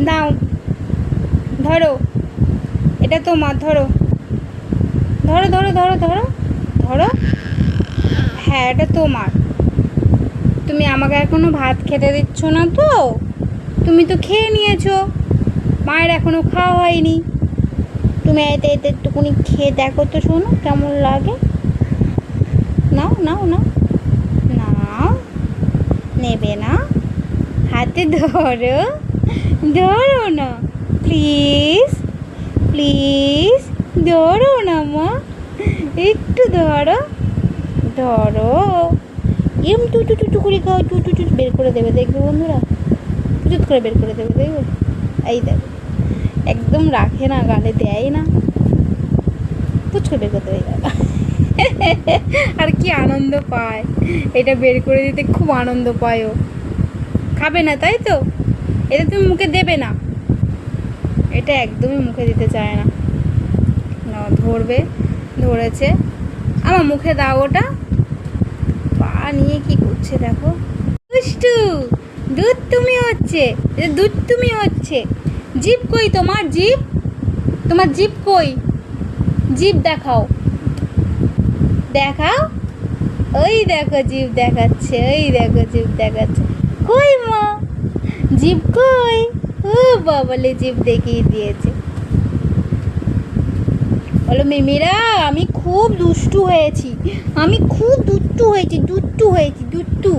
দাও, ধরো, এটা তোমার, ধরো ধরো ধরো ধরো ধরো ধরো। হ্যাঁ, এটা তোমার। তুমি আমাকে এখনো ভাত খেতে দিচ্ছ না তো? তুমি তো খেয়ে নিয়েছো, মায়ের এখনো খাওয়া হয়নি। তুমি এতে এতে একটুকুনি খেয়ে দেখো তো, শোনো কেমন লাগে। নাও নাও নাও নাও। নেবে না? হাতে ধরো, ধরো না, প্লিজ প্লিজ, ধরো না মা, একটু ধরো, ধরো। এম টু টু টু টু করে খাও, টু টু টু বের করে দেবে, দেখবে বন্ধুরা, টুট করে বের করে দেবে, দেখবে। এই দেখো, একদম রাখে না, গালে দেয় না, পুচ করে বের করে দেবে। আর কি আনন্দ পায়, এটা বের করে দিতে খুব আনন্দ পায় ও। খাবে না তাই তো? এটা তুমি মুখে দেবে না, এটা একদমই মুখে দিতে চায় না। না, ধরবে, ধরেছে। আমার মুখে দাও ওটা। পা নিয়ে কি করছে দেখো, দুষ্টু। দুধ তুমি হচ্ছে, দুধ তুমি হচ্ছে। জিভ কই তোমার? জিভ, তোমার জিভ কই? জিভ দেখাও, দেখাও। ওই দেখো জিভ দেখাচ্ছে, ওই দেখো জিভ দেখাচ্ছে। কই মা, জিভ কই? ও বাবালে, জিভ দেখিয়ে দিয়েছে। বলো মিমিরা, আমি খুব দুষ্টু হয়েছি, আমি খুব দুষ্টু হয়েছি, দুষ্টু হয়েছি, দুষ্টু।